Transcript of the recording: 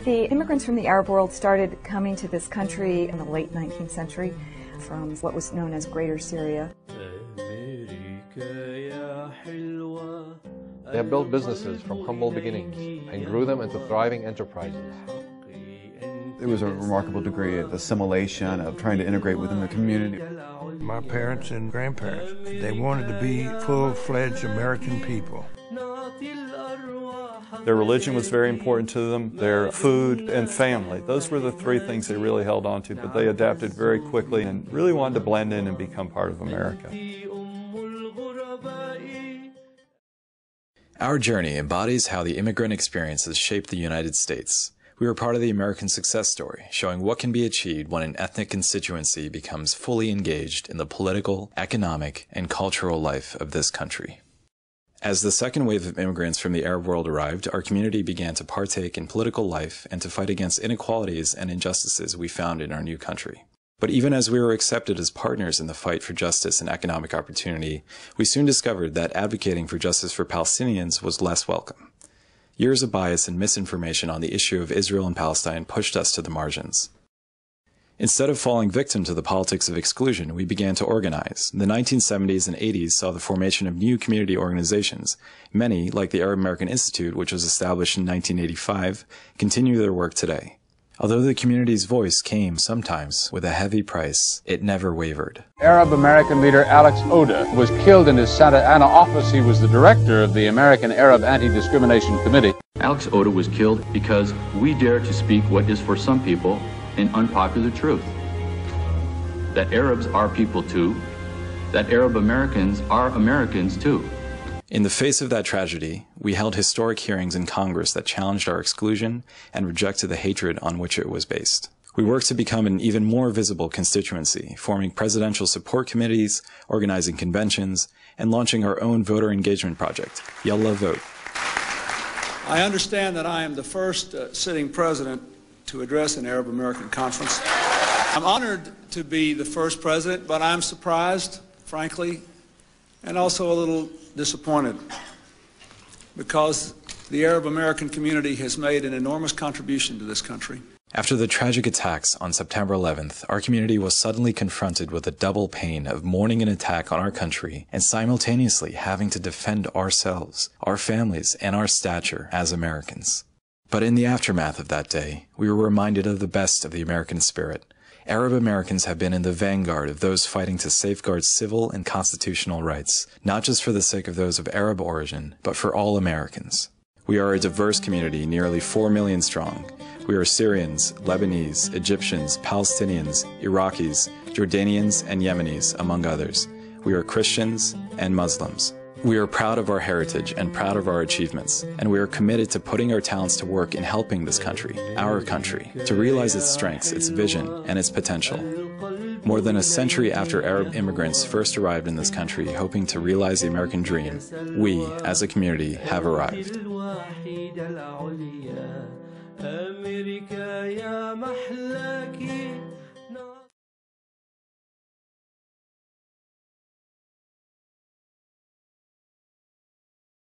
The immigrants from the Arab world started coming to this country in the late 19th century from what was known as Greater Syria. They have built businesses from humble beginnings and grew them into thriving enterprises. There was a remarkable degree of assimilation, of trying to integrate within the community. My parents and grandparents, they wanted to be full-fledged American people. Their religion was very important to them, their food and family. Those were the three things they really held on to, but they adapted very quickly and really wanted to blend in and become part of America. Our journey embodies how the immigrant experience has shaped the United States. We are part of the American success story, showing what can be achieved when an ethnic constituency becomes fully engaged in the political, economic, and cultural life of this country. As the second wave of immigrants from the Arab world arrived, our community began to partake in political life and to fight against inequalities and injustices we found in our new country. But even as we were accepted as partners in the fight for justice and economic opportunity, we soon discovered that advocating for justice for Palestinians was less welcome. Years of bias and misinformation on the issue of Israel and Palestine pushed us to the margins. Instead of falling victim to the politics of exclusion, we began to organize. The 1970s and 80s saw the formation of new community organizations. Many, like the Arab American Institute, which was established in 1985, continue their work today. Although the community's voice came sometimes with a heavy price, it never wavered. Arab American leader Alex Oda was killed in his Santa Ana office. He was the director of the American Arab Anti-Discrimination Committee. Alex Oda was killed because we dare to speak what is for some people an unpopular truth. That Arabs are people too. That Arab Americans are Americans too. In the face of that tragedy, we held historic hearings in Congress that challenged our exclusion and rejected the hatred on which it was based. We worked to become an even more visible constituency, forming presidential support committees, organizing conventions, and launching our own voter engagement project, Yalla Vote. I understand that I am the first sitting president to address an Arab American conference. I'm honored to be the first president, but I'm surprised, frankly, and also a little disappointed because the Arab American community has made an enormous contribution to this country. After the tragic attacks on September 11th, our community was suddenly confronted with the double pain of mourning an attack on our country and simultaneously having to defend ourselves, our families, and our stature as Americans. But in the aftermath of that day, we were reminded of the best of the American spirit. Arab Americans have been in the vanguard of those fighting to safeguard civil and constitutional rights, not just for the sake of those of Arab origin, but for all Americans. We are a diverse community, nearly 4 million strong. We are Syrians, Lebanese, Egyptians, Palestinians, Iraqis, Jordanians, and Yemenis, among others. We are Christians and Muslims. We are proud of our heritage and proud of our achievements, and we are committed to putting our talents to work in helping this country, our country, to realize its strengths, its vision, and its potential. More than a century after Arab immigrants first arrived in this country hoping to realize the American dream, we, as a community, have arrived. أمريكا يا محلاكي